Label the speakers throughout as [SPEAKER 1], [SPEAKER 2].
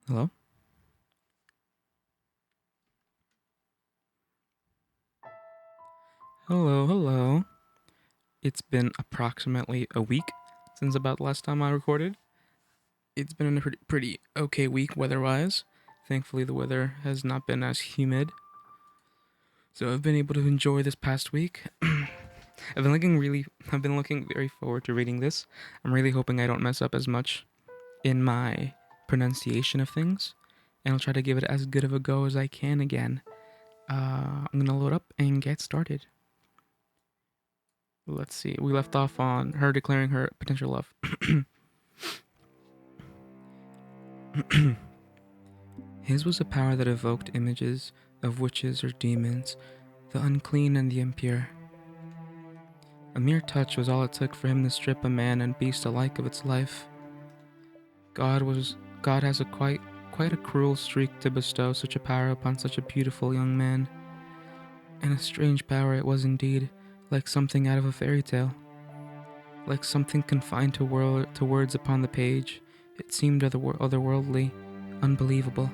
[SPEAKER 1] Hello? Hello, hello. It's been approximately a week since about the last time I recorded. It's been a pretty okay week weather-wise. Thankfully, the weather has not been as humid, so I've been able to enjoy this past week. I've been looking very forward to reading this. I'm really hoping I don't mess up as much in my pronunciation of things, and I'll try to give it as good of a go as I can again. I'm gonna load up and get started. Let's see. We left off on her declaring her potential love. His was a power that evoked images of witches or demons, the unclean and the impure. A mere touch was all it took for him to strip a man and beast alike of its life. God has quite a cruel streak to bestow such a power upon such a beautiful young man. And a strange power it was indeed, like something out of a fairy tale. Like something confined to words upon the page, it seemed otherworldly, unbelievable.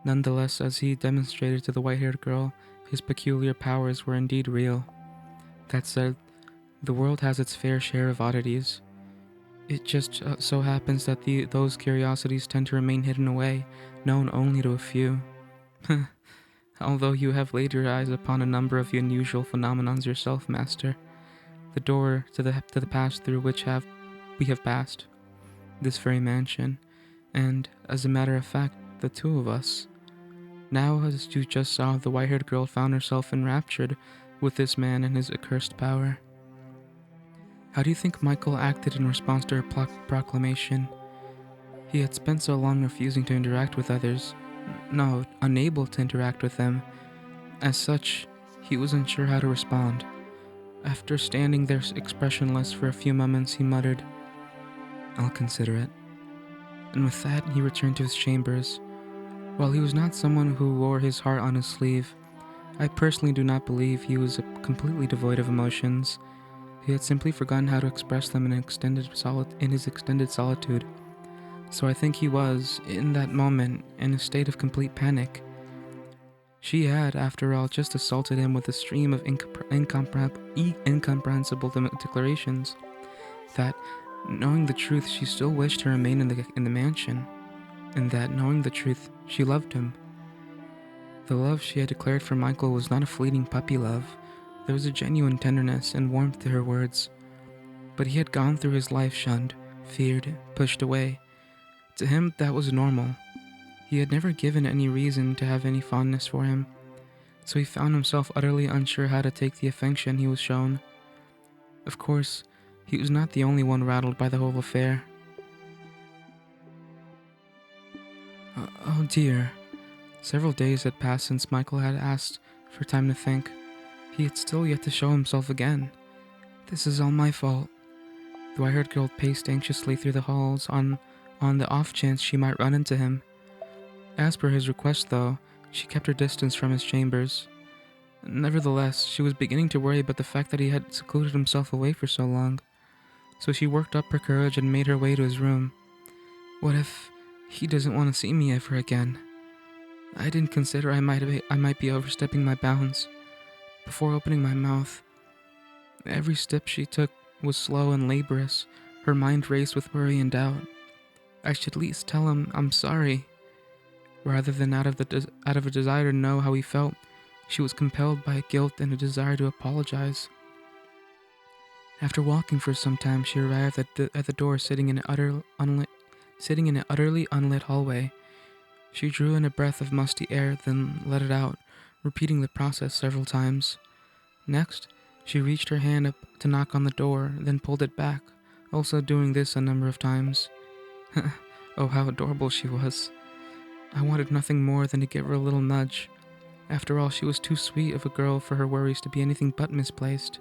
[SPEAKER 1] Nonetheless, as he demonstrated to the white-haired girl, his peculiar powers were indeed real. That said, the world has its fair share of oddities. It just so happens that those curiosities tend to remain hidden away, known only to a few. Although you have laid your eyes upon a number of unusual phenomenons yourself, Master, the door to the past through which we have passed, this very mansion, and, as a matter of fact, the two of us. Now, as you just saw, the white-haired girl found herself enraptured with this man and his accursed power. How do you think Michael acted in response to her proclamation? He had spent so long refusing to interact with others, no, unable to interact with them. As such, he was unsure how to respond. After standing there expressionless for a few moments, he muttered, "I'll consider it." And with that, he returned to his chambers. While he was not someone who wore his heart on his sleeve, I personally do not believe he was completely devoid of emotions. He had simply forgotten how to express them in his extended solitude. So I think he was, in that moment, in a state of complete panic. She had, after all, just assaulted him with a stream of incomprehensible declarations that, knowing the truth, she still wished to remain in the mansion, and that, knowing the truth, she loved him. The love she had declared for Michael was not a fleeting puppy love. There was a genuine tenderness and warmth to her words. But he had gone through his life shunned, feared, pushed away. To him, that was normal. He had never given any reason to have any fondness for him, so he found himself utterly unsure how to take the affection he was shown. Of course, he was not the only one rattled by the whole affair. Oh dear. Several days had passed since Michael had asked for time to think. He had still yet to show himself again. This is all my fault. The white-haired girl paced anxiously through the halls on the off chance she might run into him. As per his request, though, she kept her distance from his chambers. Nevertheless, she was beginning to worry about the fact that he had secluded himself away for so long. So she worked up her courage and made her way to his room. What if he doesn't want to see me ever again? I didn't consider I might be overstepping my bounds. Before opening my mouth, every step she took was slow and laborious. Her mind raced with worry and doubt. I should at least tell him I'm sorry. Rather than out of a desire to know how he felt, she was compelled by guilt and a desire to apologize. After walking for some time, she arrived at the door, sitting in an utterly unlit hallway. She drew in a breath of musty air, then let it out, repeating the process several times. Next, she reached her hand up to knock on the door, then pulled it back, also doing this a number of times. Oh, how adorable she was. I wanted nothing more than to give her a little nudge. After all, she was too sweet of a girl for her worries to be anything but misplaced.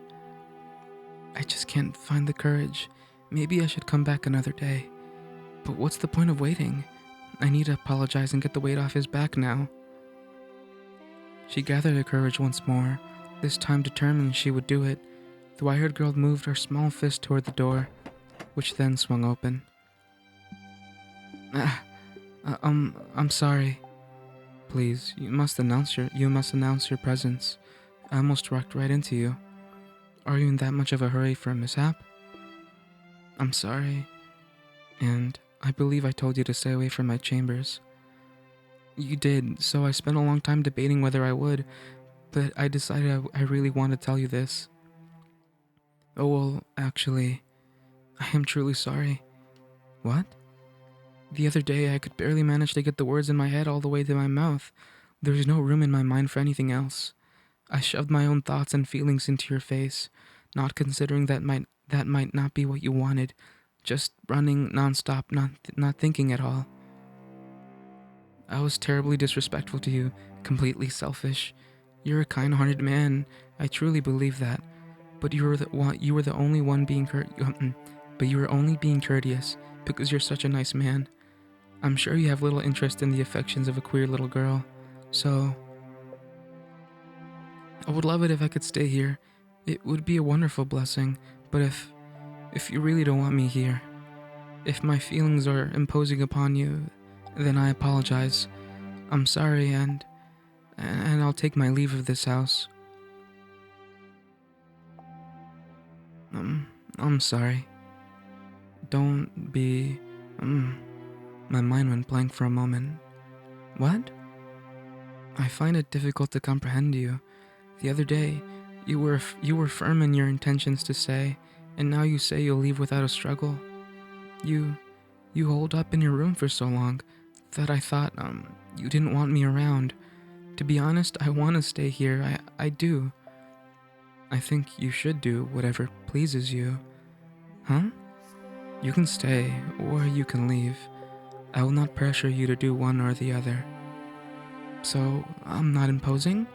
[SPEAKER 1] I just can't find the courage. Maybe I should come back another day. But what's the point of waiting? I need to apologize and get the weight off his back now. She gathered her courage once more, this time determined she would do it. The white-haired girl moved her small fist toward the door, which then swung open. I'm sorry. Please, you must announce your presence. I almost walked right into you. Are you in that much of a hurry for a mishap? I'm sorry. And I believe I told you to stay away from my chambers. You did, so I spent a long time debating whether I would, but I decided I really want to tell you this. Oh, well, actually, I am truly sorry. What? The other day, I could barely manage to get the words in my head all the way to my mouth. There was no room in my mind for anything else. I shoved my own thoughts and feelings into your face, not considering that might not be what you wanted, just running nonstop, not thinking at all. I was terribly disrespectful to you, completely selfish. You're a kind-hearted man. I truly believe that. But you were the only one being but you were only being courteous because you're such a nice man. I'm sure you have little interest in the affections of a queer little girl. So, I would love it if I could stay here. It would be a wonderful blessing, but if you really don't want me here, if my feelings are imposing upon you, then I apologize. I'm sorry and I'll take my leave of this house. Um, I'm sorry. Don't be. My mind went blank for a moment. What? I find it difficult to comprehend you. The other day, you were firm in your intentions to say, and now you say you'll leave without a struggle. You you holed up in your room for so long that I thought you didn't want me around. To be honest, I want to stay here. I do. I think you should do whatever pleases you. Huh? You can stay or you can leave. I will not pressure you to do one or the other. So, I'm not imposing?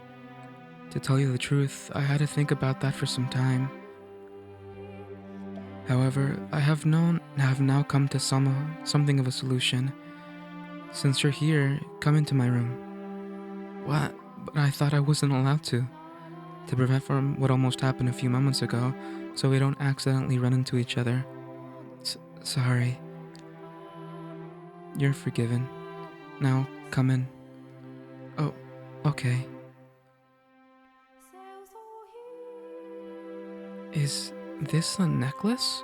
[SPEAKER 1] To tell you the truth, I had to think about that for some time. However, I have now come to something of a solution. Since you're here, come into my room. What? But I thought I wasn't allowed to prevent from what almost happened a few moments ago, so we don't accidentally run into each other. Sorry. You're forgiven. Now, come in. Oh, okay. Is this a necklace?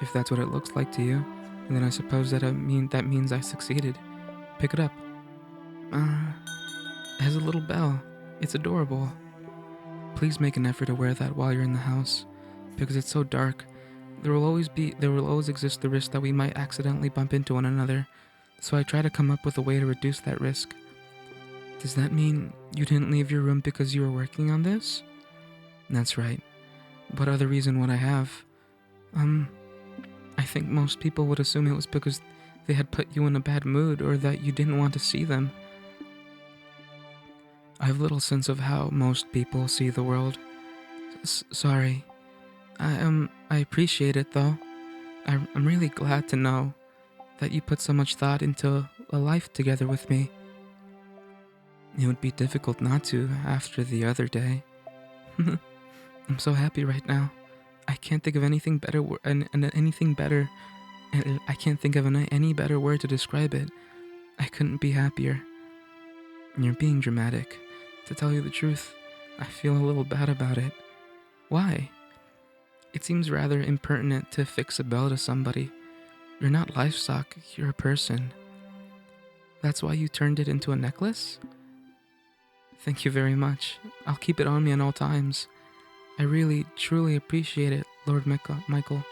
[SPEAKER 1] If that's what it looks like to you, then I suppose that means I succeeded. Pick it up. It has a little bell. It's adorable. Please make an effort to wear that while you're in the house, because it's so dark. There will always exist the risk that we might accidentally bump into one another, so I try to come up with a way to reduce that risk. Does that mean you didn't leave your room because you were working on this? That's right. What other reason would I have? I think most people would assume it was because they had put you in a bad mood or that you didn't want to see them. I have little sense of how most people see the world. Sorry. I appreciate it though. I'm really glad to know that you put so much thought into a life together with me. It would be difficult not to after the other day. I'm so happy right now. I can't think of anything better and I can't think of any better word to describe it. I couldn't be happier. You're being dramatic. To tell you the truth, I feel a little bad about it. Why? It seems rather impertinent to fix a bell to somebody. You're not livestock, you're a person. That's why you turned it into a necklace? Thank you very much. I'll keep it on me at all times. I really, truly appreciate it, Lord Michael.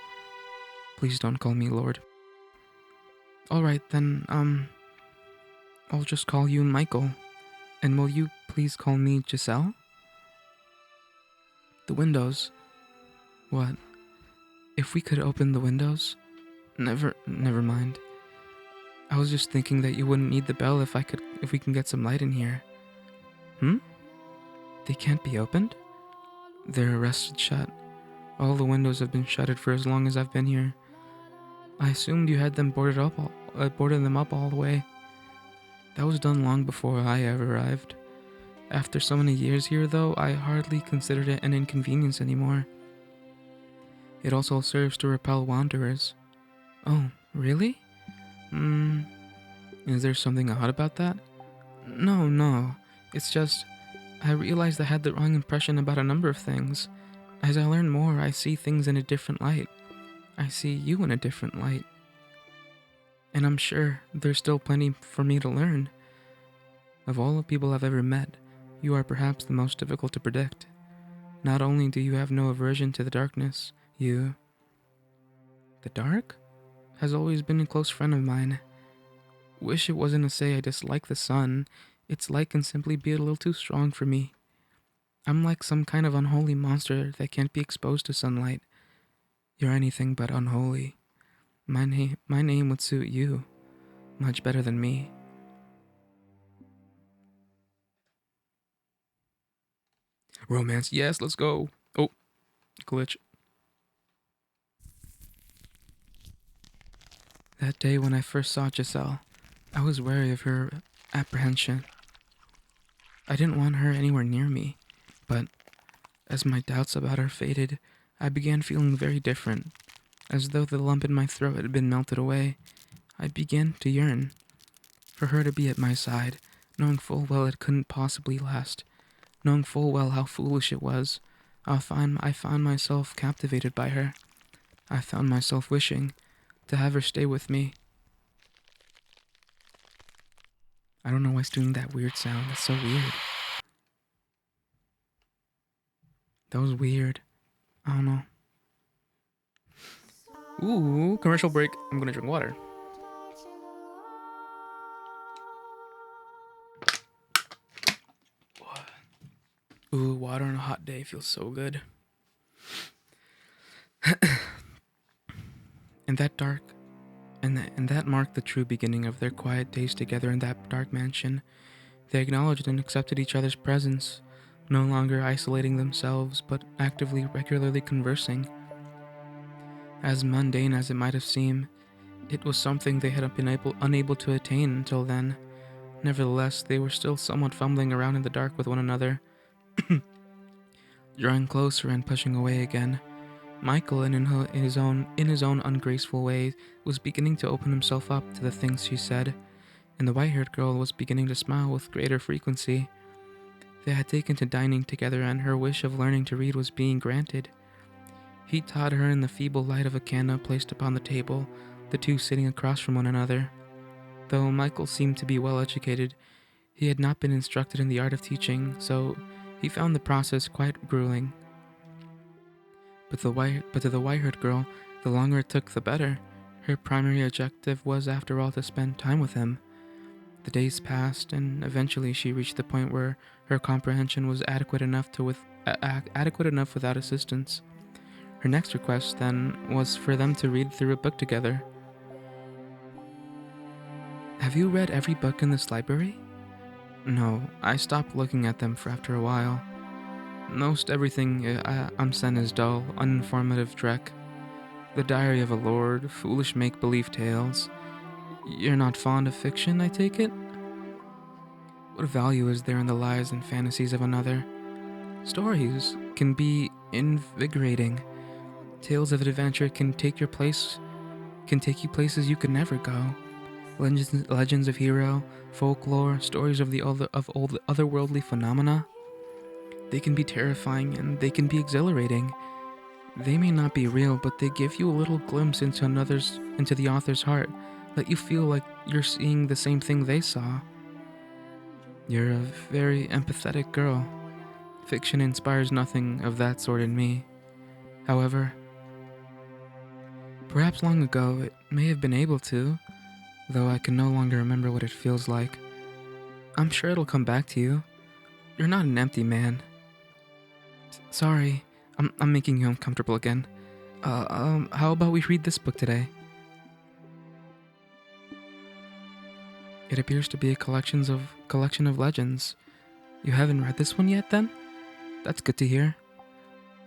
[SPEAKER 1] Please don't call me Lord. Alright then, I'll just call you Michael. And will you please call me Giselle? The windows. What? If we could open the windows? Never mind. I was just thinking that you wouldn't need the bell if we can get some light in here. They can't be opened? They're arrested shut. All the windows have been shuttered for as long as I've been here. I assumed you had them boarded them up all the way. That was done long before I ever arrived. After so many years here, though, I hardly considered it an inconvenience anymore. It also serves to repel wanderers. Oh, really? Is there something odd about that? No, no. It's just, I realized I had the wrong impression about a number of things. As I learn more, I see things in a different light. I see you in a different light. And I'm sure there's still plenty for me to learn. Of all the people I've ever met, you are perhaps the most difficult to predict. Not only do you have no aversion to the darkness, you... The dark? Has always been a close friend of mine. Wish it wasn't to say I dislike the sun. Its light can simply be a little too strong for me. I'm like some kind of unholy monster that can't be exposed to sunlight. You're anything but unholy. My name would suit you much better than me. Romance, yes, let's go. Oh, glitch. That day when I first saw Giselle, I was wary of her apprehension. I didn't want her anywhere near me, but as my doubts about her faded, I began feeling very different. As though the lump in my throat had been melted away, I began to yearn for her to be at my side, knowing full well it couldn't possibly last, knowing full well how foolish it was. I found myself captivated by her. I found myself wishing to have her stay with me. I don't know why it's doing that weird sound. That's so weird. That was weird. I don't know. Ooh, commercial break. I'm gonna drink water. Ooh, water on a hot day feels so good. And that marked the true beginning of their quiet days together in that dark mansion. They acknowledged and accepted each other's presence, no longer isolating themselves, but actively, regularly conversing. As mundane as it might have seemed, it was something they had been unable to attain until then. Nevertheless, they were still somewhat fumbling around in the dark with one another, drawing closer and pushing away again. Michael, in his own ungraceful way, was beginning to open himself up to the things she said, and the white-haired girl was beginning to smile with greater frequency. They had taken to dining together, and her wish of learning to read was being granted. He taught her in the feeble light of a candle placed upon the table, the two sitting across from one another. Though Michael seemed to be well educated, he had not been instructed in the art of teaching, so he found the process quite grueling. But to the white-haired girl, the longer it took, the better. Her primary objective was, after all, to spend time with him. The days passed, and eventually she reached the point where her comprehension was adequate enough without assistance. Her next request, then, was for them to read through a book together. Have you read every book in this library? No, I stopped looking at them for after a while. Most everything I'm sent is dull, uninformative dreck. The Diary of a Lord, foolish make-believe tales. You're not fond of fiction, I take it? What value is there in the lies and fantasies of another? Stories can be invigorating. Tales of adventure can take you places you could never go. Legends of hero, folklore, stories of old otherworldly phenomena. They can be terrifying and they can be exhilarating. They may not be real, but they give you a little glimpse into the author's heart, let you feel like you're seeing the same thing they saw. You're a very empathetic girl. Fiction inspires nothing of that sort in me. However, perhaps long ago it may have been able to, though I can no longer remember what it feels like. I'm sure it'll come back to you. You're not an empty man. Sorry, I'm making you uncomfortable again. How about we read this book today? It appears to be a collection of legends. You haven't read this one yet, then? That's good to hear.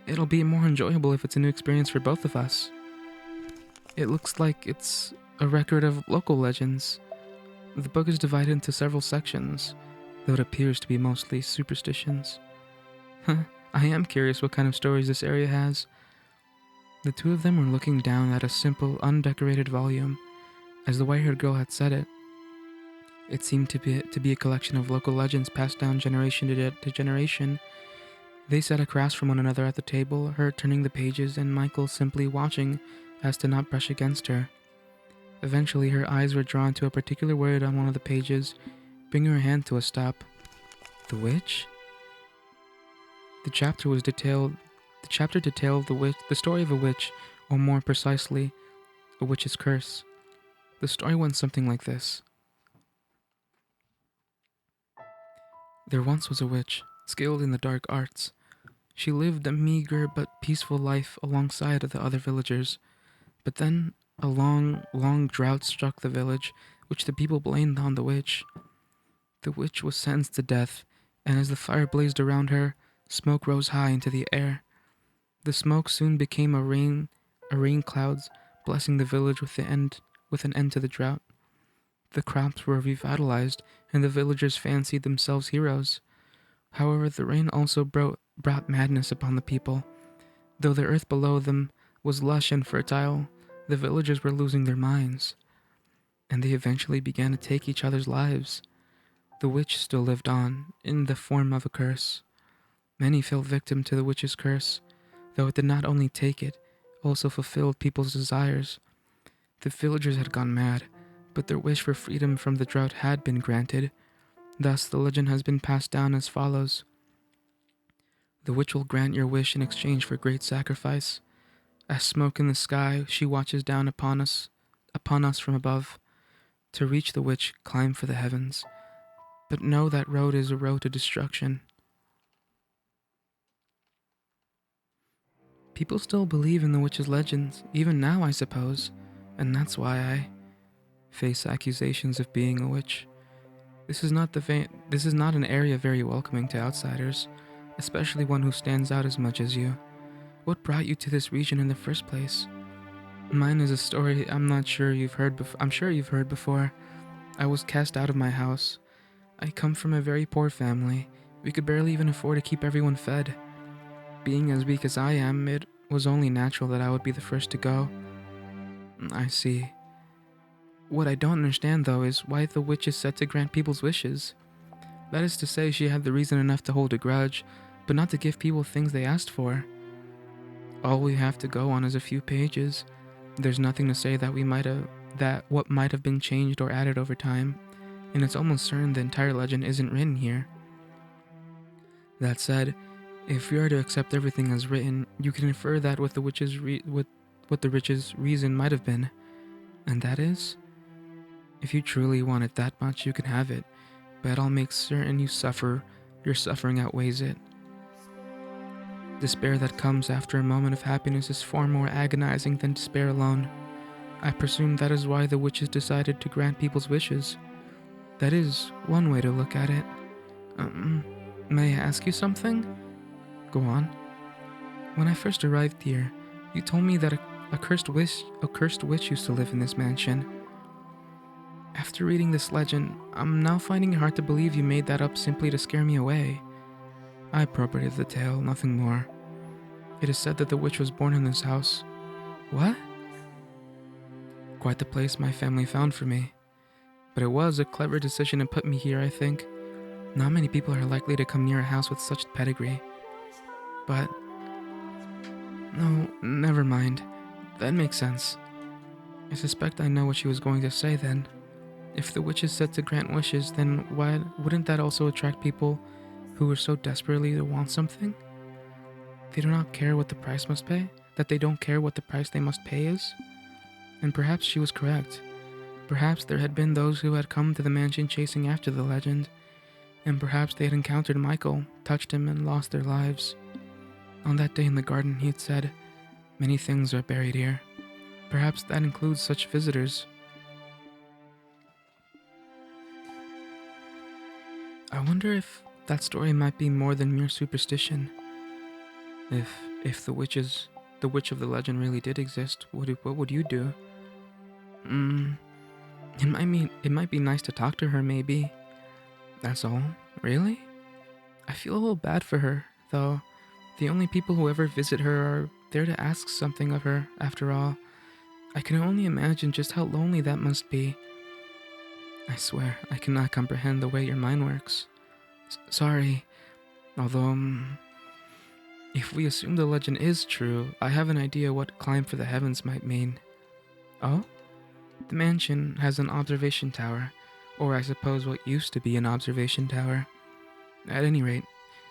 [SPEAKER 1] It'll be more enjoyable if it's a new experience for both of us. It looks like it's a record of local legends. The book is divided into several sections, though it appears to be mostly superstitions. I am curious what kind of stories this area has. The two of them were looking down at a simple, undecorated volume, as the white-haired girl had said it. It seemed to be a collection of local legends passed down generation to generation. They sat across from one another at the table, her turning the pages and Michael simply watching as to not brush against her. Eventually, her eyes were drawn to a particular word on one of the pages, bringing her hand to a stop. The witch? The chapter was detailed. The chapter detailed the story of a witch, or more precisely, a witch's curse. The story went something like this. There once was a witch, skilled in the dark arts. She lived a meager but peaceful life alongside of the other villagers. But then a long drought struck the village, which the people blamed on the witch. The witch was sentenced to death, and as the fire blazed around her, smoke rose high into the air. The smoke soon became a rain clouds, blessing the village with an end to the drought. The crops were revitalized, and the villagers fancied themselves heroes. However, the rain also brought madness upon the people. Though the earth below them was lush and fertile, the villagers were losing their minds, and they eventually began to take each other's lives. The witch still lived on, in the form of a curse. Many fell victim to the witch's curse, though it did not only take it, also fulfilled people's desires. The villagers had gone mad, but their wish for freedom from the drought had been granted. Thus, the legend has been passed down as follows. The witch will grant your wish in exchange for great sacrifice. As smoke in the sky, she watches down upon us from above. To reach the witch, climb for the heavens. But know that road is a road to destruction. People still believe in the witch's legends, even now, I suppose, and that's why I face accusations of being a witch. This is not an area very welcoming to outsiders, especially one who stands out as much as you. What brought you to this region in the first place? Mine is a story I'm sure you've heard before. I was cast out of my house. I come from a very poor family. We could barely even afford to keep everyone fed. Being as weak as I am, it was only natural that I would be the first to go. I see. What I don't understand, though, is why the witch is said to grant people's wishes. That is to say, she had the reason enough to hold a grudge, but not to give people things they asked for. All we have to go on is a few pages. There's nothing to say that what might have been changed or added over time, and it's almost certain the entire legend isn't written here. That said, if we are to accept everything as written, you can infer that what the witch's reason might have been, and that is, if you truly want it that much, you can have it, but I'll make certain you suffer. Your suffering outweighs it. Despair that comes after a moment of happiness is far more agonizing than despair alone. I presume that is why the witches decided to grant people's wishes. That is one way to look at it. May I ask you something? Go on. When I first arrived here, you told me that a cursed witch used to live in this mansion. After reading this legend, I'm now finding it hard to believe you made that up simply to scare me away. I appropriated the tale, nothing more. It is said that the witch was born in this house. What? Quite the place my family found for me. But it was a clever decision to put me here, I think. Not many people are likely to come near a house with such pedigree. But... no, never mind. That makes sense. I suspect I know what she was going to say then. If the witch is said to grant wishes, then why wouldn't that also attract people who are so desperately to want something? They do not care what the price must pay? That they don't care what the price they must pay is? And perhaps she was correct. Perhaps there had been those who had come to the mansion chasing after the legend, and perhaps they had encountered Michael, touched him, and lost their lives. On that day in the garden, he had said, "Many things are buried here." Perhaps that includes such visitors. I wonder if that story might be more than mere superstition. If the witch of the legend really did exist, what would you do? It might be nice to talk to her, maybe. That's all? Really? I feel a little bad for her, though. The only people who ever visit her are there to ask something of her, after all. I can only imagine just how lonely that must be. I swear, I cannot comprehend the way your mind works. Sorry, although, if we assume the legend is true, I have an idea what climb for the heavens might mean. Oh? The mansion has an observation tower, or I suppose what used to be an observation tower. At any rate,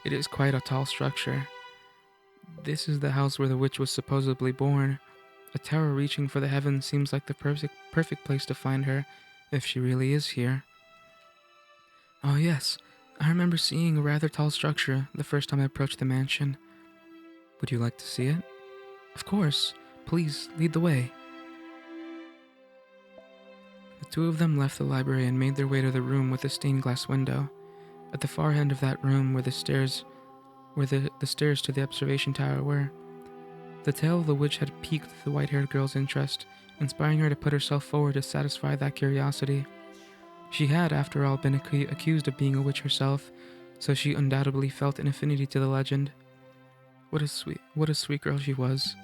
[SPEAKER 1] it is quite a tall structure. This is the house where the witch was supposedly born. A tower reaching for the heavens seems like the perfect place to find her, if she really is here. Oh yes, I remember seeing a rather tall structure the first time I approached the mansion. Would you like to see it? Of course. Please, lead the way. The two of them left the library and made their way to the room with the stained glass window. At the far end of that room were the stairs to the observation tower were. The tale of the witch had piqued the white-haired girl's interest, inspiring her to put herself forward to satisfy that curiosity. She had, after all, been accused of being a witch herself, so she undoubtedly felt an affinity to the legend. What a sweet girl she was.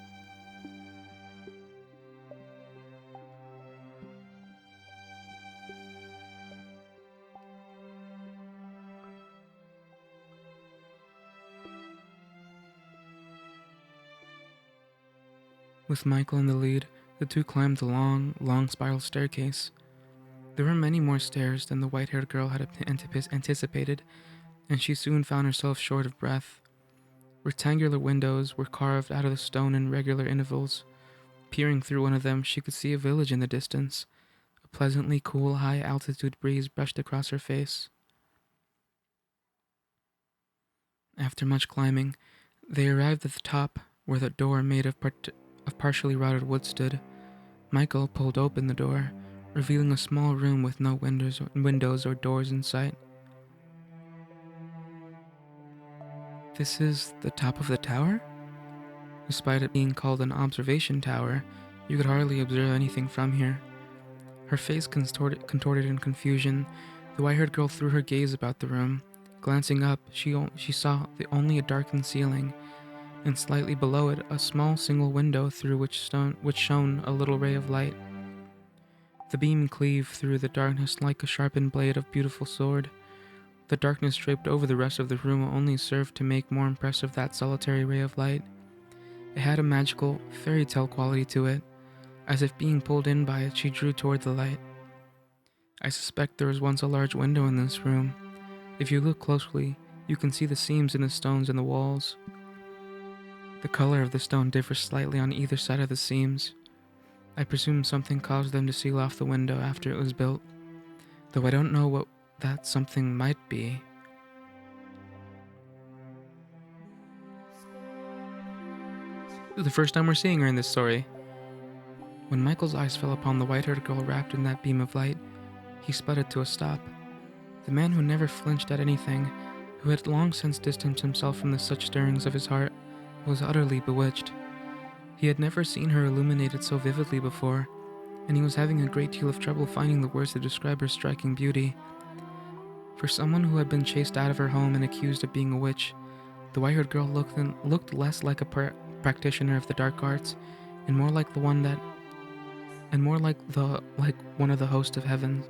[SPEAKER 1] With Michael in the lead, the two climbed the long spiral staircase. There were many more stairs than the white-haired girl had anticipated, and she soon found herself short of breath. Rectangular windows were carved out of the stone in regular intervals. Peering through one of them, she could see a village in the distance. A pleasantly cool, high-altitude breeze brushed across her face. After much climbing, they arrived at the top, where the door made of partially rotted wood stood. Michael pulled open the door, revealing a small room with no windows or doors in sight. This is the top of the tower? Despite it being called an observation tower, you could hardly observe anything from here. Her face contorted in confusion, the white-haired girl threw her gaze about the room. Glancing up, she saw only a darkened ceiling, and slightly below it a small single window through which shone a little ray of light. The beam cleaved through the darkness like a sharpened blade of beautiful sword. The darkness draped over the rest of the room only served to make more impressive that solitary ray of light. It had a magical, fairy tale quality to it. As if being pulled in by it, she drew toward the light. I suspect there was once a large window in this room. If you look closely, you can see the seams in the stones and the walls. The color of the stone differs slightly on either side of the seams. I presume something caused them to seal off the window after it was built, though I don't know what that something might be. This is the first time we're seeing her in this story. When Michael's eyes fell upon the white-haired girl wrapped in that beam of light, he sputtered to a stop. The man who never flinched at anything, who had long since distanced himself from the such stirrings of his heart, was utterly bewitched. He had never seen her illuminated so vividly before, and he was having a great deal of trouble finding the words to describe her striking beauty. For someone who had been chased out of her home and accused of being a witch, the white-haired girl looked less like a practitioner of the dark arts, and more like one of the host of heaven.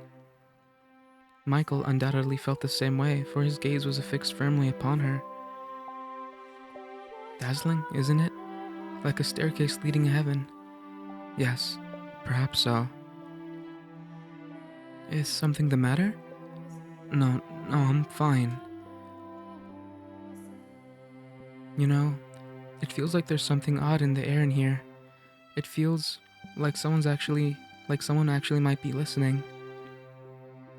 [SPEAKER 1] Michael undoubtedly felt the same way, for his gaze was affixed firmly upon her. Dazzling, isn't it? Like a staircase leading to heaven. Yes, perhaps so. Is something the matter? No, I'm fine. You know, it feels like there's something odd in the air in here. It feels like someone actually might be listening.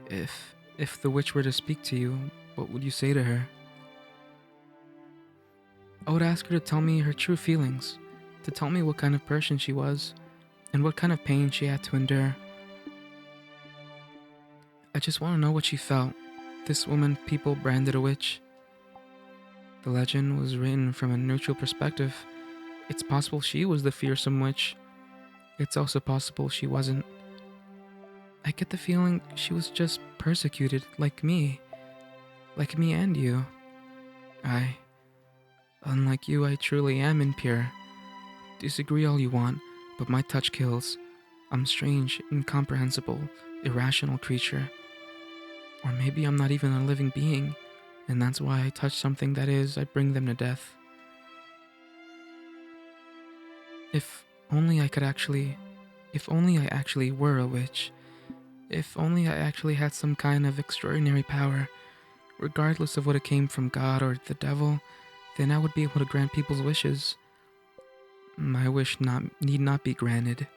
[SPEAKER 1] If the witch were to speak to you, what would you say to her? I would ask her to tell me her true feelings, to tell me what kind of person she was, and what kind of pain she had to endure. I just want to know what she felt, this woman people branded a witch. The legend was written from a neutral perspective. It's possible she was the fearsome witch. It's also possible she wasn't. I get the feeling she was just persecuted, like me and you. Unlike you, I truly am impure. Disagree all you want, but my touch kills. I'm strange, incomprehensible, irrational creature. Or maybe I'm not even a living being, and that's why I touch something that is, I bring them to death. If only I could actually. If only I actually were a witch. If only I actually had some kind of extraordinary power, regardless of what it came from God or the devil, then I would be able to grant people's wishes. My wish need not be granted.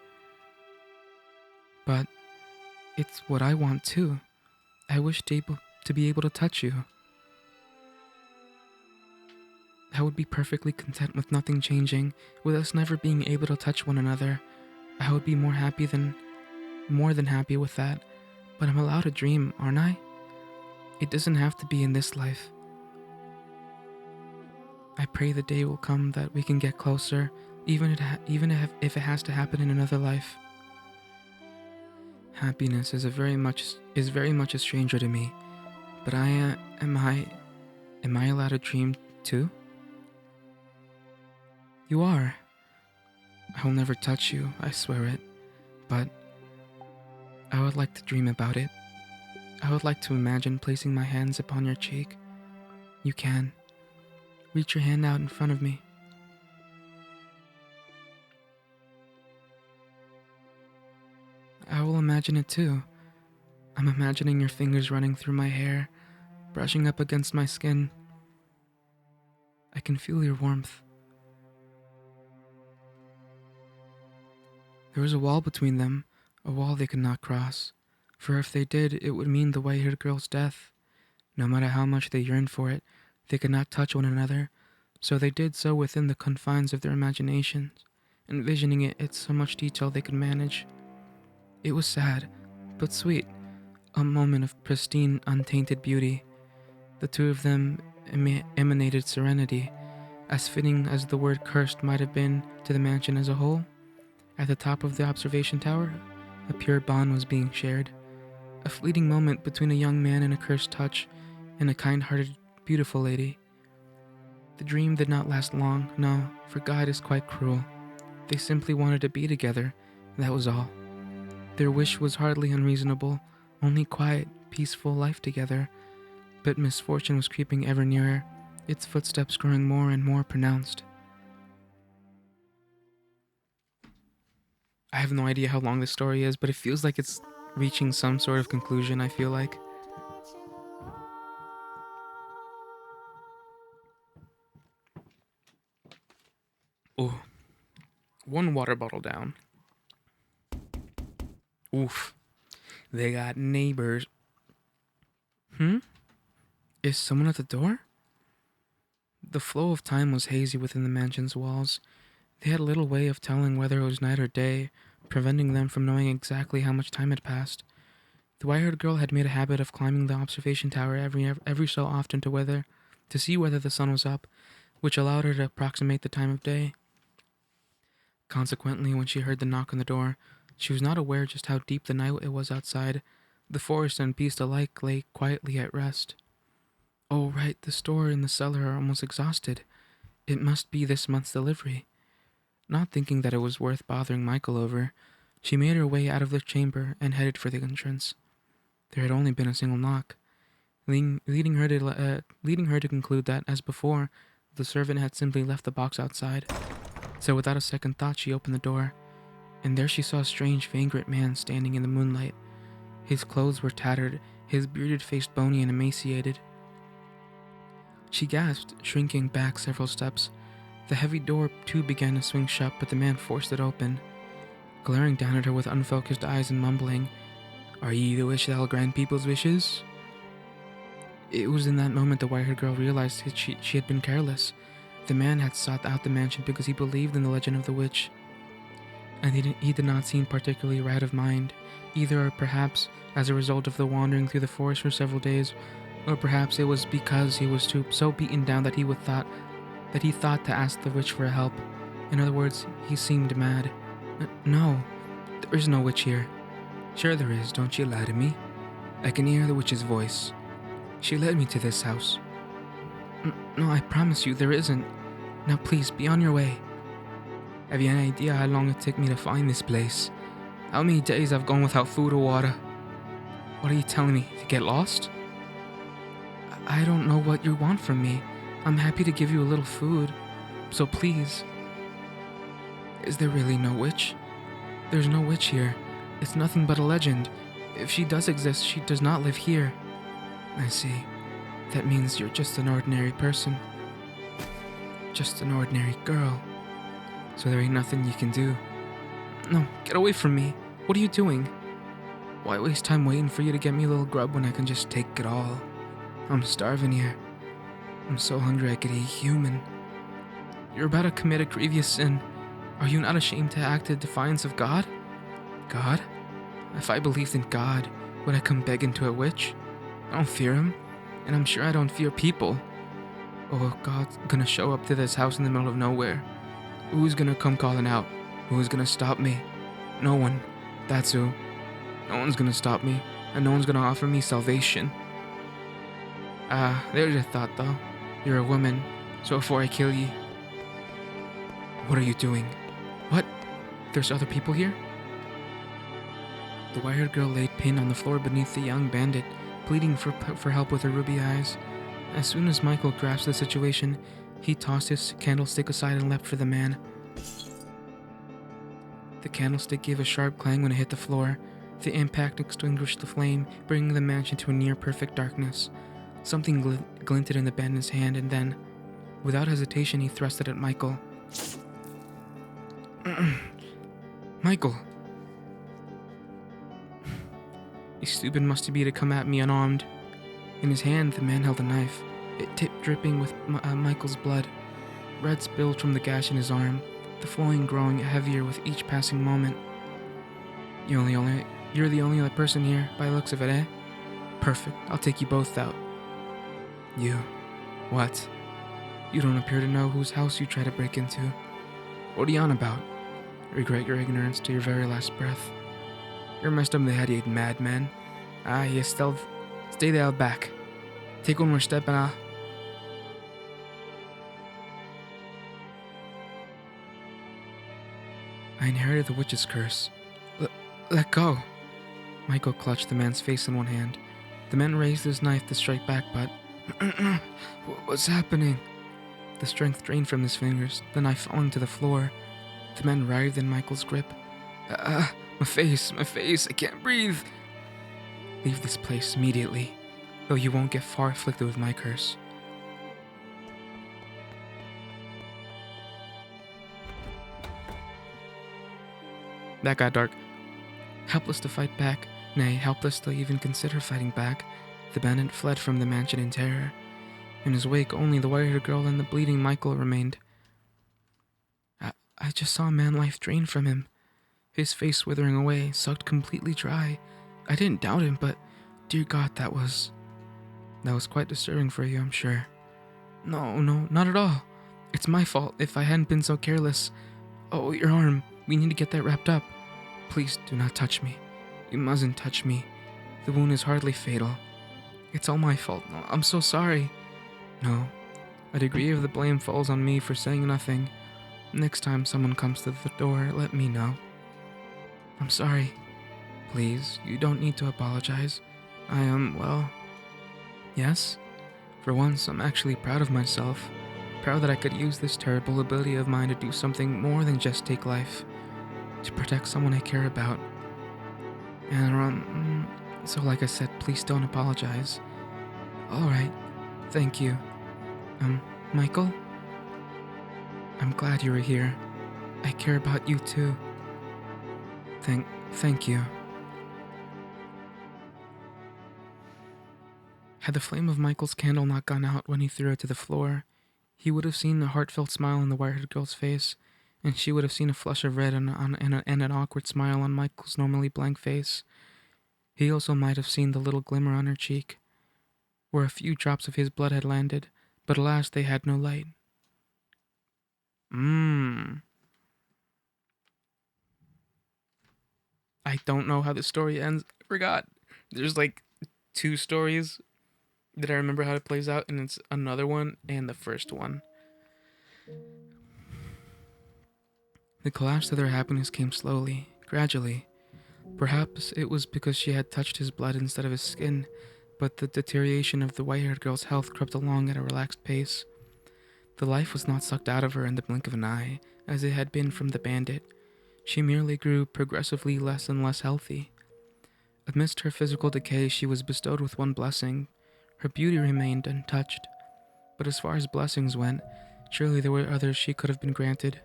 [SPEAKER 1] But it's what I want too. I wish to be able to touch you. I would be perfectly content with nothing changing, with us never being able to touch one another. I would be more than happy with that. But I'm allowed to dream, aren't I? It doesn't have to be in this life. I pray the day will come that we can get closer, even if it has to happen in another life. Happiness is very much a stranger to me, but am I allowed to dream too? You are. I will never touch you, I swear it, but I would like to dream about it. I would like to imagine placing my hands upon your cheek. You can. Reach your hand out in front of me. I will imagine it too. I'm imagining your fingers running through my hair, brushing up against my skin. I can feel your warmth. There was a wall between them, a wall they could not cross, for if they did, it would mean the white-haired girl's death. No matter how much they yearned for it, they could not touch one another, so they did so within the confines of their imaginations, envisioning it in so much detail they could manage. It was sad, but sweet, a moment of pristine, untainted beauty. The two of them emanated serenity, as fitting as the word cursed might have been to the mansion as a whole. At the top of the observation tower, a pure bond was being shared. A fleeting moment between a young man and a cursed touch, and a kind-hearted, beautiful lady. The dream did not last long, no, for God is quite cruel. They simply wanted to be together, that was all. Their wish was hardly unreasonable, only quiet, peaceful life together. But misfortune was creeping ever nearer, its footsteps growing more and more pronounced. I have no idea how long this story is, but it feels like it's reaching some sort of conclusion, I feel like. Oh, one water bottle down. Oof. They got neighbors. Is someone at the door? The flow of time was hazy within the mansion's walls. They had little way of telling whether it was night or day, preventing them from knowing exactly how much time had passed. The white-haired girl had made a habit of climbing the observation tower every so often to see whether the sun was up, which allowed her to approximate the time of day. Consequently, when she heard the knock on the door, she was not aware just how deep the night it was outside. The forest and beast alike lay quietly at rest. Oh, right, the store and the cellar are almost exhausted. It must be this month's delivery. Not thinking that it was worth bothering Michael over, she made her way out of the chamber and headed for the entrance. There had only been a single knock, leading her to conclude that, as before, the servant had simply left the box outside. So without a second thought, she opened the door, and there she saw a strange, vagrant man standing in the moonlight. His clothes were tattered, his bearded face bony and emaciated. She gasped, shrinking back several steps. The heavy door, too, began to swing shut, but the man forced it open, glaring down at her with unfocused eyes and mumbling, "Are ye the witch that'll grant people's wishes?" It was in that moment the white-haired girl realized that she had been careless. The man had sought out the mansion because he believed in the legend of the witch, and he did not seem particularly right of mind, either, or perhaps as a result of the wandering through the forest for several days, or perhaps it was because he was so beaten down that he thought to ask the witch for help. In other words, he seemed mad. No, there is no witch here." "Sure there is, don't you lie to me. I can hear the witch's voice. She led me to this house." No, I promise you there isn't. Now please, be on your way." "Have you any idea how long it took me to find this place? How many days I've gone without food or water?" "What are you telling me, to get lost?" I don't know what you want from me. I'm happy to give you a little food, so please. Is there really no witch? There's no witch here. It's nothing but a legend. If she does exist, she does not live here. I see. That means you're just an ordinary person. Just an ordinary girl. So there ain't nothing you can do. No, get away from me. What are you doing? Why waste time waiting for you to get me a little grub when I can just take it all? I'm starving here. I'm so hungry I could eat human. You're about to commit a grievous sin. Are you not ashamed to act in defiance of God? God? If I believed in God, would I come begging to a witch? I don't fear him, and I'm sure I don't fear people. Oh, God's gonna show up to this house in the middle of nowhere. Who's gonna come calling out? Who's gonna stop me? No one. That's who. No one's gonna stop me, and no one's gonna offer me salvation. There's a thought though. You're a woman, so before I kill you... What are you doing? What? There's other people here? The white-haired girl laid pinned on the floor beneath the young bandit, pleading for help with her ruby eyes. As soon as Michael grasped the situation, he tossed his candlestick aside and leapt for the man. The candlestick gave a sharp clang when it hit the floor. The impact extinguished the flame, bringing the mansion to a near-perfect darkness. Something glinted in the bandit's hand, and then, without hesitation, he thrust it at Michael. Michael! You stupid must be to come at me unarmed. In his hand, the man held a knife. It tipped, dripping with Michael's blood. Red spilled from the gash in his arm, the flowing growing heavier with each passing moment. You're the only other person here, by the looks of it, eh? Perfect. I'll take you both out. You. What? You don't appear to know whose house you try to break into. What are you on about? Regret your ignorance to your very last breath. You're messed up in the head, you madman. You still stay there back. Take one more step and I'll... I inherited the witch's curse. Let go. Michael clutched the man's face in one hand. The man raised his knife to strike back, but... What's happening? The strength drained from his fingers, the knife falling to the floor. The man writhed in Michael's grip. My face, I can't breathe. Leave this place immediately, though you won't get far afflicted with my curse. That got dark. Helpless to fight back, nay, helpless to even consider fighting back, the bandit fled from the mansion in terror. In his wake, only the white-haired girl and the bleeding Michael remained. I just saw a man life drained from him, his face withering away, sucked completely dry. I didn't doubt him, but dear God, that was quite disturbing for you, I'm sure. No, not at all. It's my fault if I hadn't been so careless. Oh, your arm. We need to get that wrapped up. Please do not touch me. You mustn't touch me. The wound is hardly fatal. It's all my fault. I'm so sorry. No. A degree of the blame falls on me for saying nothing. Next time someone comes to the door, let me know. I'm sorry. Please, you don't need to apologize. I am, well... Yes? For once, I'm actually proud of myself. Proud that I could use this terrible ability of mine to do something more than just take life. To protect someone I care about. And, so like I said, please don't apologize. Alright. Thank you. Michael? I'm glad you were here. I care about you too. Thank you. Had the flame of Michael's candle not gone out when he threw it to the floor, he would have seen a heartfelt smile on the white-haired girl's face, and she would have seen a flush of red and an awkward smile on Michael's normally blank face. He also might have seen the little glimmer on her cheek, where a few drops of his blood had landed, but alas, they had no light. I don't know how the story ends. I forgot. There's like 2 stories that I remember how it plays out, and it's another one and the first one. The collapse to their happiness came slowly, gradually. Perhaps it was because she had touched his blood instead of his skin, but the deterioration of the white-haired girl's health crept along at a relaxed pace. The life was not sucked out of her in the blink of an eye, as it had been from the bandit. She merely grew progressively less and less healthy. Amidst her physical decay, she was bestowed with one blessing. Her beauty remained untouched. But as far as blessings went, surely there were others she could have been granted.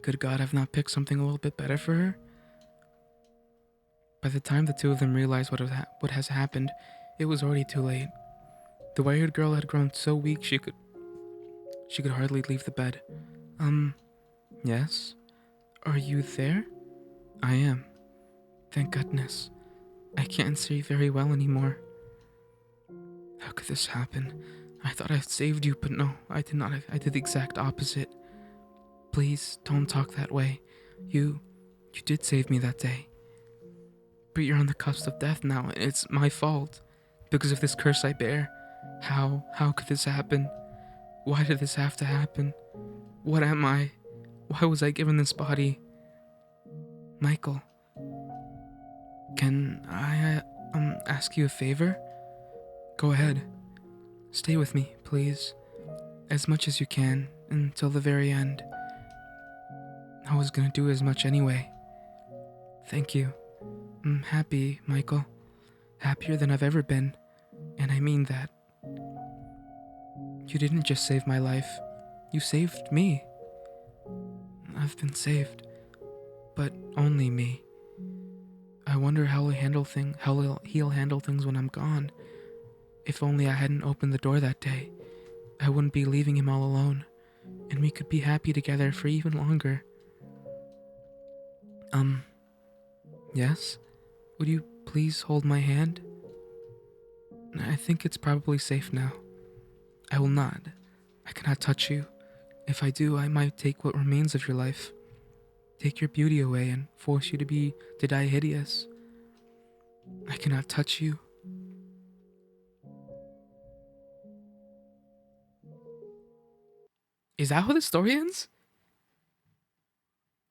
[SPEAKER 1] Could God have not picked something a little bit better for her? By the time the two of them realized what has happened, it was already too late. The white-haired girl had grown so weak she could hardly leave the bed. Yes? Are you there? I am. Thank goodness. I can't see very well anymore. How could this happen? I thought I had saved you, but no, I did not. I did the exact opposite. Please, don't talk that way. You did save me that day. But you're on the cusp of death now, and it's my fault. Because of this curse I bear. How could this happen? Why did this have to happen? What am I? Why was I given this body? Michael, can I, ask you a favor? Go ahead. Stay with me, please. As much as you can, until the very end. I was gonna do as much anyway. Thank you. I'm happy, Michael. Happier than I've ever been. And I mean that. You didn't just save my life. You saved me. I've been saved. But only me. I wonder how he'll handle things when I'm gone. If only I hadn't opened the door that day, I wouldn't be leaving him all alone, and we could be happy together for even longer. Yes? Would you please hold my hand? I think it's probably safe now. I will not. I cannot touch you. If I do, I might take what remains of your life. Take your beauty away and force you to die hideous. I cannot touch you. Is that how the story ends?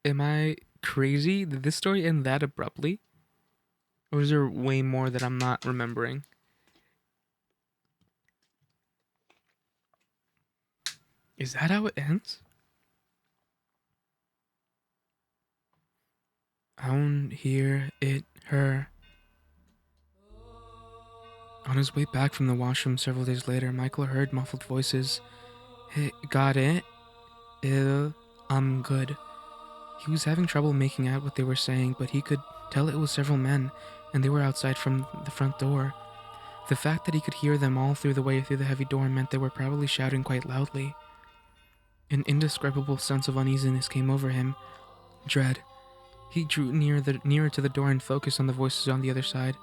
[SPEAKER 1] Am I crazy? Did this story end that abruptly? Or is there way more that I'm not remembering? Is that how it ends? I don't hear it, her. On his way back from the washroom several days later, Michael heard muffled voices. Hey, got it? I'm good. He was having trouble making out what they were saying, but he could tell it was several men, and they were outside from the front door. The fact that he could hear them all through the way through the heavy door meant they were probably shouting quite loudly. An indescribable sense of uneasiness came over him. Dread. He drew nearer to the door and focused on the voices on the other side.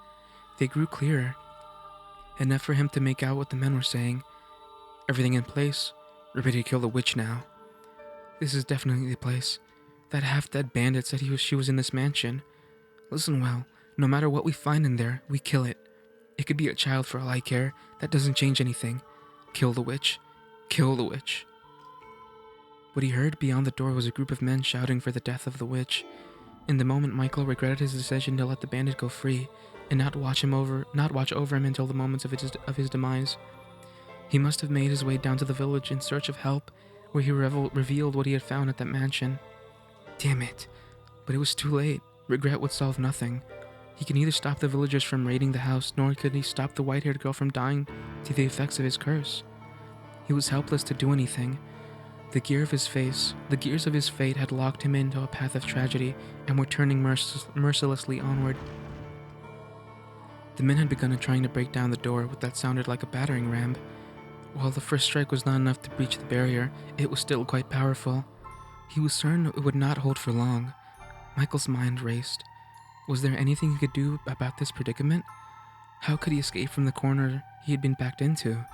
[SPEAKER 1] They grew clearer, enough for him to make out what the men were saying. Everything in place. We're ready to kill the witch now. This is definitely the place. That half-dead bandit said she was in this mansion. Listen well, no matter what we find in there, we kill it. It could be a child for all I care. That doesn't change anything. Kill the witch. Kill the witch. What he heard beyond the door was a group of men shouting for the death of the witch. In the moment, Michael regretted his decision to let the bandit go free and not watch over him until the moments of his demise. He must have made his way down to the village in search of help, where he revealed what he had found at that mansion. Damn it. But it was too late. Regret would solve nothing. He could neither stop the villagers from raiding the house, nor could he stop the white-haired girl from dying to the effects of his curse. He was helpless to do anything. The gears of his fate had locked him into a path of tragedy and were turning mercilessly onward. The men had begun trying to break down the door with that sounded like a battering ram. While the first strike was not enough to breach the barrier, it was still quite powerful. He was certain it would not hold for long. Michael's mind raced. Was there anything he could do about this predicament? How could he escape from the corner he had been backed into?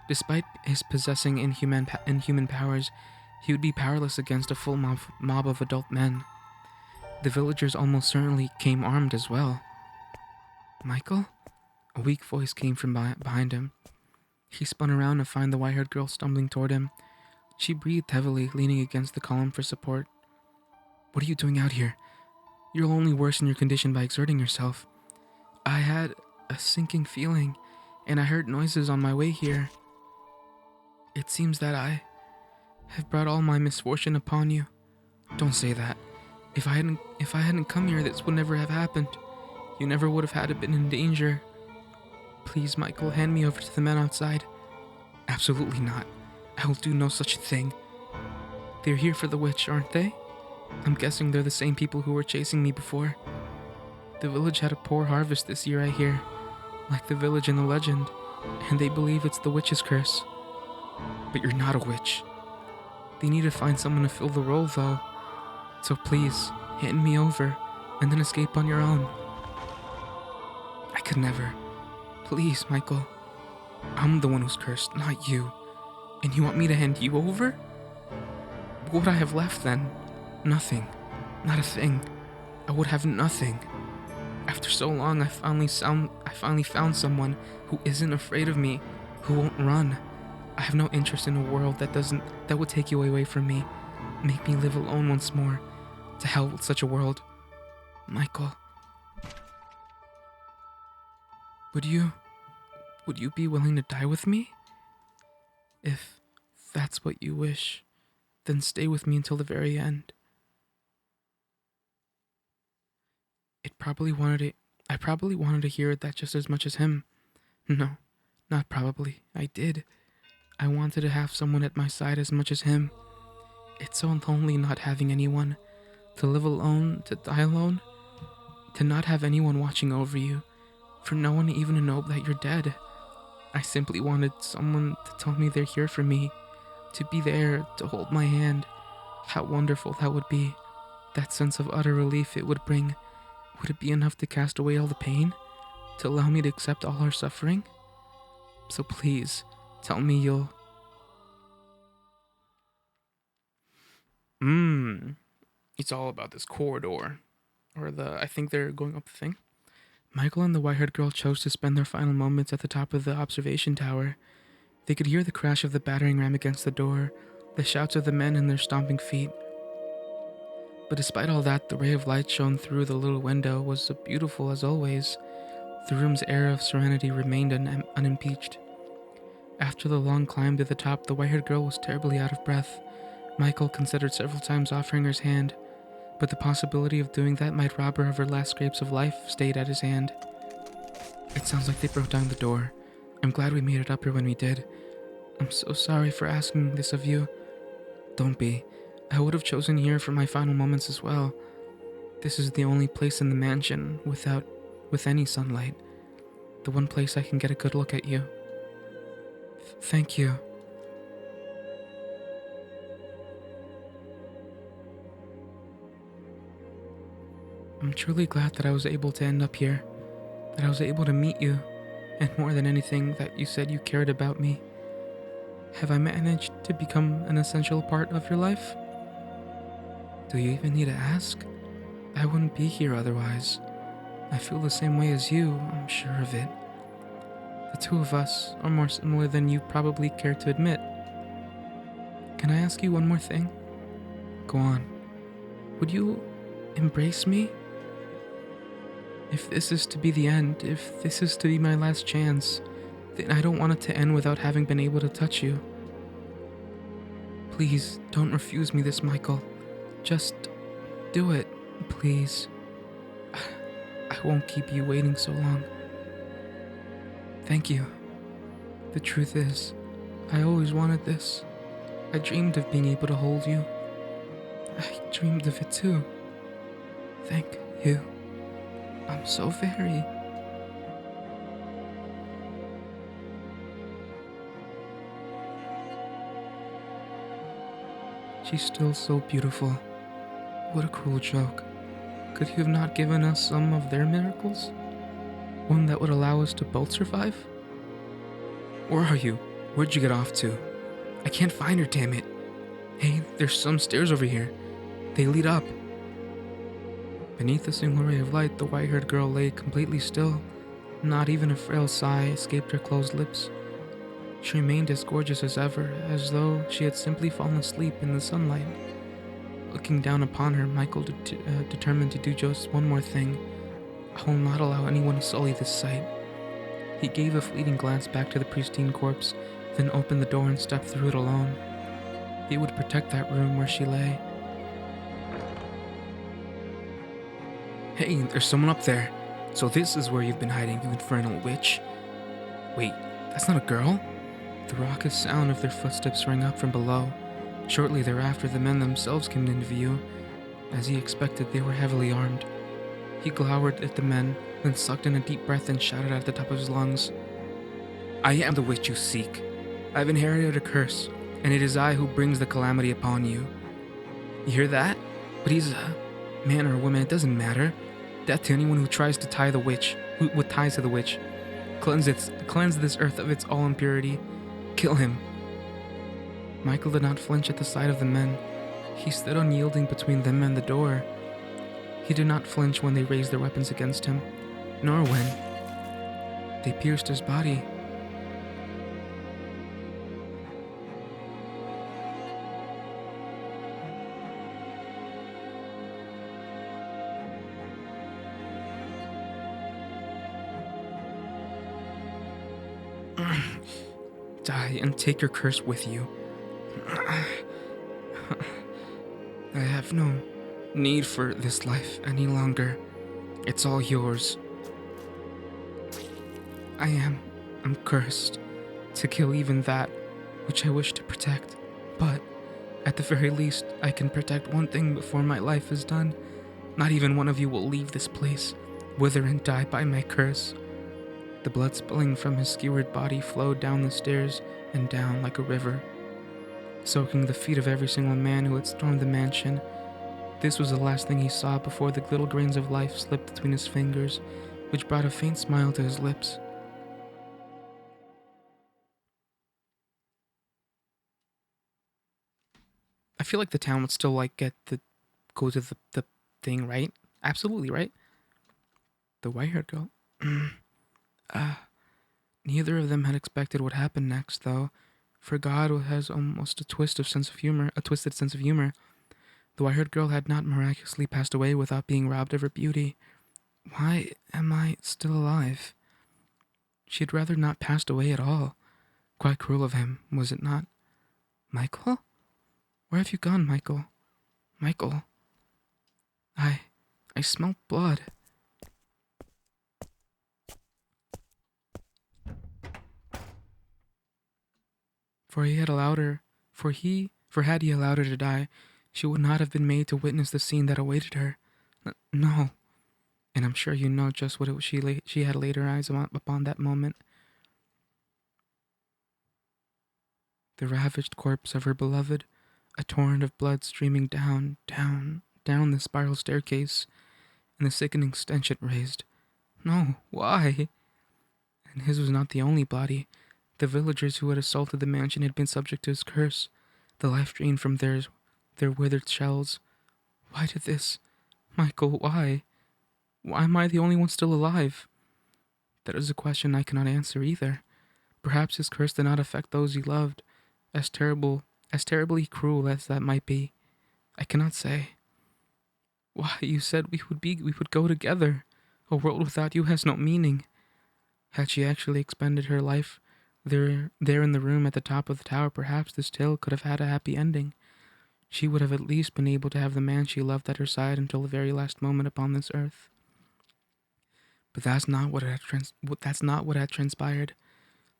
[SPEAKER 1] Despite his possessing inhuman powers, he would be powerless against a full mob of adult men. The villagers almost certainly came armed as well. Michael? A weak voice came from behind him. He spun around to find the white-haired girl stumbling toward him. She breathed heavily, leaning against the column for support. What are you doing out here? You'll only worsen your condition by exerting yourself. I had a sinking feeling, and I heard noises on my way here. It seems that I have brought all my misfortune upon you. Don't say that. If I hadn't come here, this would never have happened. You never would have had to been in danger. Please, Michael, hand me over to the men outside. Absolutely not. I will do no such thing. They're here for the witch, aren't they? I'm guessing they're the same people who were chasing me before. The village had a poor harvest this year, I hear, like the village in the legend, and they believe it's the witch's curse. But you're not a witch. They need to find someone to fill the role, though. So please, hand me over, and then escape on your own. I could never. Please, Michael. I'm the one who's cursed, not you. And you want me to hand you over? What would I have left then? Nothing. Not a thing. I would have nothing. After so long, I finally found someone who isn't afraid of me, who won't run. I have no interest in a world that would take you away from me, make me live alone once more. To hell with such a world. Michael. Would you be willing to die with me? If that's what you wish, then stay with me until the very end. I probably wanted to hear that just as much as him. No, not probably. I did. I wanted to have someone at my side as much as him. It's so lonely not having anyone. To live alone, to die alone, to not have anyone watching over you, for no one even to know that you're dead. I simply wanted someone to tell me they're here for me, to be there, to hold my hand. How wonderful that would be. That sense of utter relief it would bring. Would it be enough to cast away all the pain? To allow me to accept all our suffering? So please, tell me you'll... It's all about this corridor. I think they're going up the thing. Michael and the white-haired girl chose to spend their final moments at the top of the observation tower. They could hear the crash of the battering ram against the door, the shouts of the men and their stomping feet. But despite all that, the ray of light shone through the little window was beautiful as always. The room's air of serenity remained unimpeached. After the long climb to the top, the white-haired girl was terribly out of breath. Michael considered several times offering her his hand, but the possibility of doing that might rob her of her last scrapes of life stayed at his hand. It sounds like they broke down the door. I'm glad we made it up here when we did. I'm so sorry for asking this of you. Don't be. I would have chosen here for my final moments as well. This is the only place in the mansion with any sunlight. The one place I can get a good look at you. Thank you. I'm truly glad that I was able to end up here, that I was able to meet you, and more than anything, that you said you cared about me. Have I managed to become an essential part of your life? Do you even need to ask? I wouldn't be here otherwise. I feel the same way as you, I'm sure of it. The two of us are more similar than you probably care to admit. Can I ask you one more thing? Go on. Would you embrace me? If this is to be the end, if this is to be my last chance, then I don't want it to end without having been able to touch you. Please, don't refuse me this, Michael. Just do it, please. I won't keep you waiting so long. Thank you. The truth is, I always wanted this. I dreamed of being able to hold you. I dreamed of it too. Thank you. I'm so very... She's still so beautiful. What a cruel joke. Could you have not given us some of their miracles? One that would allow us to both survive? Where are you? Where'd you get off to? I can't find her, damn it. Hey, there's some stairs over here. They lead up. Beneath the single ray of light, the white-haired girl lay completely still. Not even a frail sigh escaped her closed lips. She remained as gorgeous as ever, as though she had simply fallen asleep in the sunlight. Looking down upon her, Michael determined to do just one more thing. I will not allow anyone to sully this sight. He gave a fleeting glance back to the pristine corpse, then opened the door and stepped through it alone. He would protect that room where she lay. Hey, there's someone up there. So this is where you've been hiding, you infernal witch. Wait, that's not a girl? The raucous sound of their footsteps rang up from below. Shortly thereafter, the men themselves came into view. As he expected, they were heavily armed. He glowered at the men, then sucked in a deep breath and shouted at the top of his lungs, I am the witch you seek. I've inherited a curse, and it is I who brings the calamity upon you. You hear that? But he's a man or a woman, it doesn't matter. Death to anyone who tries to tie the witch, who ties to the witch. Cleanse this earth of its all impurity. Kill him. Michael did not flinch at the sight of the men. He stood unyielding between them and the door. He did not flinch when they raised their weapons against him, nor when they pierced his body. Die and take your curse with you. I have no need for this life any longer. It's all yours. I'm cursed to kill even that which I wish to protect, but at the very least, I can protect one thing before my life is done. Not even one of you will leave this place, wither and die by my curse. The blood spilling from his skewered body flowed down the stairs and down like a river, soaking the feet of every single man who had stormed the mansion. This was the last thing he saw before the little grains of life slipped between his fingers, which brought a faint smile to his lips. I feel like the town would still go to the thing, right? Absolutely, right? The white-haired girl. Neither of them had expected what happened next, though, for God has almost a twisted sense of humor. The white-haired girl had not miraculously passed away without being robbed of her beauty. Why am I still alive? She had rather not passed away at all. Quite cruel of him, was it not? Michael? Where have you gone, Michael? Michael? I smell blood. For had he allowed her to die, she would not have been made to witness the scene that awaited her. No. And I'm sure you know just what she had laid her eyes upon that moment. The ravaged corpse of her beloved, a torrent of blood streaming down the spiral staircase, and the sickening stench it raised. No, why? And his was not the only body. The villagers who had assaulted the mansion had been subject to his curse, the life drained from their withered shells. Why did this? Michael, why? Why am I the only one still alive? That is a question I cannot answer either. Perhaps his curse did not affect those he loved, as terribly cruel as that might be. I cannot say. Why, you said we would go together. A world without you has no meaning. Had she actually expended her life there in the room at the top of the tower, perhaps this tale could have had a happy ending. She would have at least been able to have the man she loved at her side until the very last moment upon this earth. But that's not what had transpired.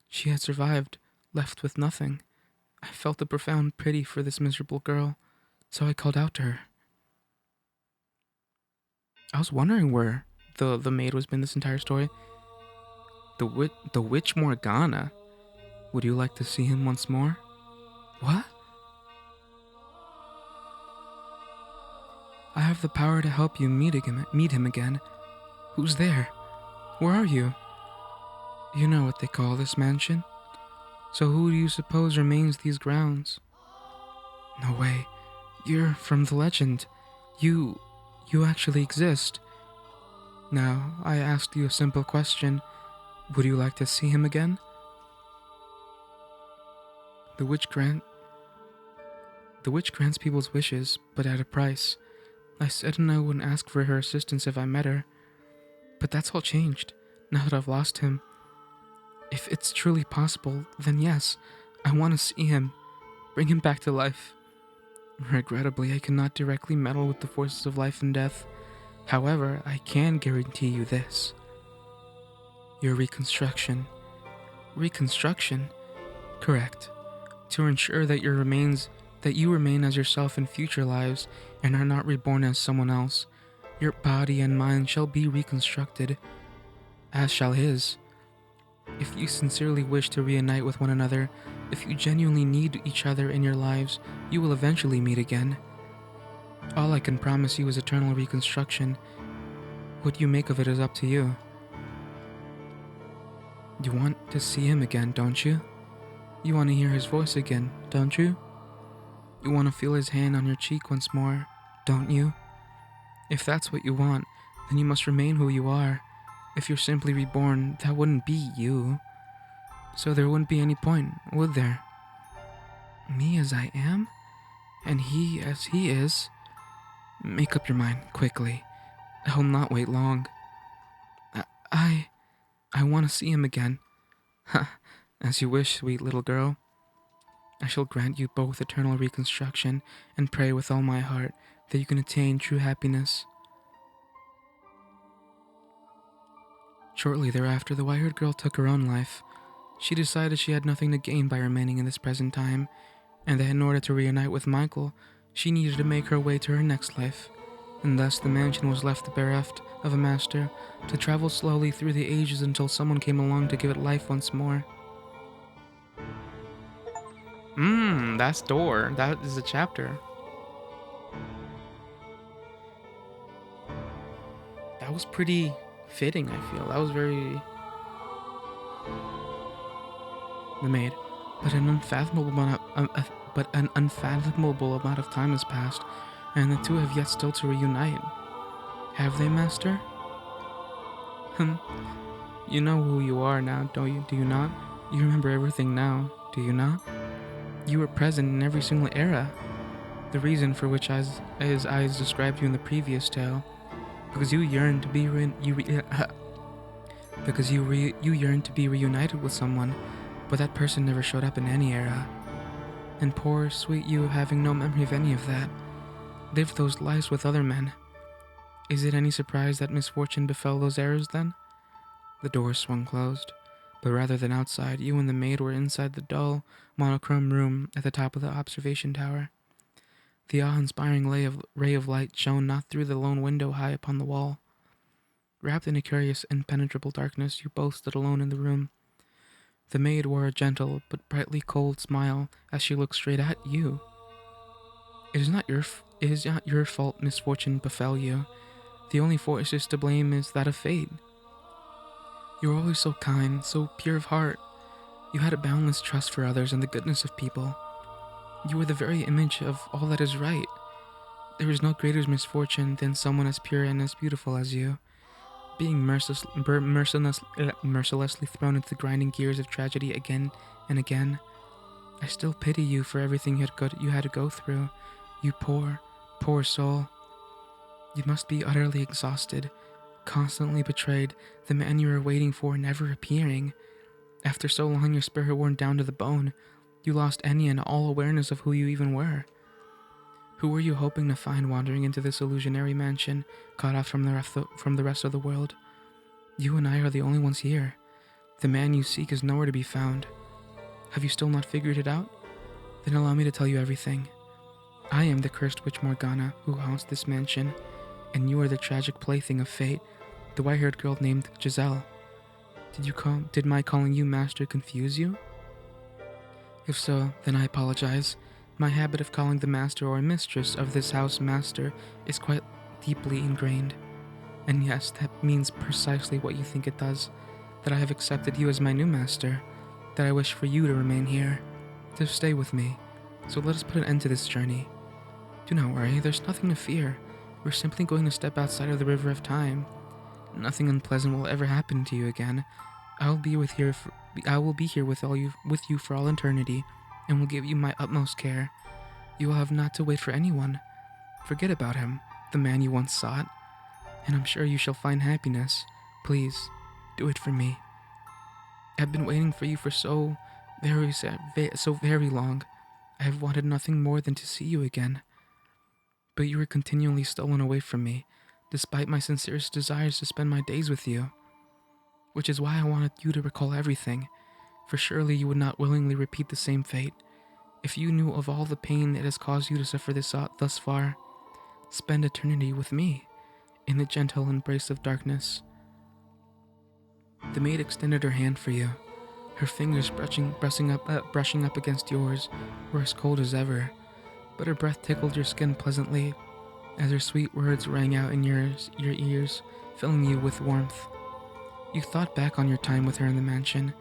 [SPEAKER 1] She had survived, left with nothing. I felt a profound pity for this miserable girl, so I called out to her. I was wondering where the maid was been this entire story. The witch Morgana. Would you like to see him once more? What? I have the power to help you meet him again. Who's there? Where are you? You know what they call this mansion. So who do you suppose remains these grounds? No way. You're from the legend. You actually exist. Now, I asked you a simple question. Would you like to see him again? The witch grants people's wishes, but at a price. I said I wouldn't ask for her assistance if I met her. But that's all changed, now that I've lost him. If it's truly possible, then yes, I want to see him. Bring him back to life. Regrettably, I cannot directly meddle with the forces of life and death. However, I can guarantee you this. Your reconstruction. Reconstruction? Correct. To ensure that you remain as yourself in future lives and are not reborn as someone else. Your body and mind shall be reconstructed, as shall his. If you sincerely wish to reunite with one another, if you genuinely need each other in your lives, you will eventually meet again. All I can promise you is eternal reconstruction. What you make of it is up to you. You want to see him again, don't you? You want to hear his voice again, don't you? You want to feel his hand on your cheek once more, don't you? If that's what you want, then you must remain who you are. If you're simply reborn, that wouldn't be you. So there wouldn't be any point, would there? Me as I am? And he as he is? Make up your mind, quickly. I'll not wait long. I want to see him again. Ha, as you wish, sweet little girl. I shall grant you both eternal reconstruction and pray with all my heart that you can attain true happiness. Shortly thereafter, the white-haired girl took her own life. She decided she had nothing to gain by remaining in this present time, and that in order to reunite with Michael, she needed to make her way to her next life. And thus the mansion was left bereft of a master to travel slowly through the ages until someone came along to give it life once more. That's door. That is a chapter. That was pretty fitting, I feel. That was very... The maid. But an unfathomable amount of time has passed, and the two have yet still to reunite. Have they, master? You know who you are now, don't you? Do you not? You remember everything now, do you not? You were present in every single era. The reason for which as I described you in the previous tale, because you yearned to be you yearned to be reunited with someone, but that person never showed up in any era. And poor, sweet you, having no memory of any of that, lived those lives with other men. Is it any surprise that misfortune befell those eras then? The door swung closed, but rather than outside, you and the maid were inside the dull, monochrome room at the top of the observation tower. The awe-inspiring ray of light shone not through the lone window high upon the wall. Wrapped in a curious, impenetrable darkness, you both stood alone in the room. The maid wore a gentle but brightly cold smile as she looked straight at you. It is not your fault misfortune befell you. The only force to blame is that of fate. You were always so kind, so pure of heart. You had a boundless trust for others and the goodness of people. You were the very image of all that is right. There is no greater misfortune than someone as pure and as beautiful as you, being mercilessly thrown into the grinding gears of tragedy again and again. I still pity you for everything you had to go through. You poor, poor soul. You must be utterly exhausted, constantly betrayed, the man you were waiting for never appearing. After so long, your spirit worn down to the bone. You lost any and all awareness of who you even were. Who were you hoping to find wandering into this illusionary mansion, cut off from the rest of the world? You and I are the only ones here. The man you seek is nowhere to be found. Have you still not figured it out? Then allow me to tell you everything. I am the cursed witch Morgana who haunts this mansion, and you are the tragic plaything of fate, the white-haired girl named Giselle. Did my calling you master confuse you? If so, then I apologize. My habit of calling the master or mistress of this house master is quite deeply ingrained. And yes, that means precisely what you think it does, that I have accepted you as my new master, that I wish for you to remain here, to stay with me. So let us put an end to this journey. Do not worry, there's nothing to fear. We're simply going to step outside of the river of time. Nothing unpleasant will ever happen to you again. I will be here with you for all eternity, and will give you my utmost care. You will have not to wait for anyone. Forget about him, the man you once sought, and I'm sure you shall find happiness. Please, do it for me. I've been waiting for you for so very long. I have wanted nothing more than to see you again. But you were continually stolen away from me, despite my sincerest desires to spend my days with you. Which is why I wanted you to recall everything, for surely you would not willingly repeat the same fate. If you knew of all the pain it has caused you to suffer thus far, spend eternity with me, in the gentle embrace of darkness. The maid extended her hand for you. Her fingers brushing up against yours were as cold as ever, but her breath tickled your skin pleasantly as her sweet words rang out in your ears, filling you with warmth. You thought back on your time with her in the mansion.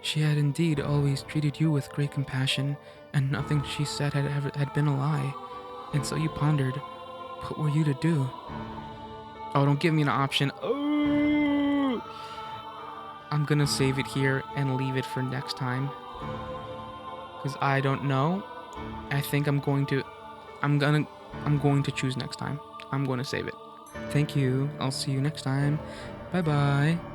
[SPEAKER 1] She had indeed always treated you with great compassion, and nothing she said had been a lie. And so you pondered, what were you to do? Oh, don't give me an option. Oh! I'm gonna save it here and leave it for next time. Because I don't know. I think I'm going to choose next time. I'm going to save it. Thank you. I'll see you next time. Bye bye.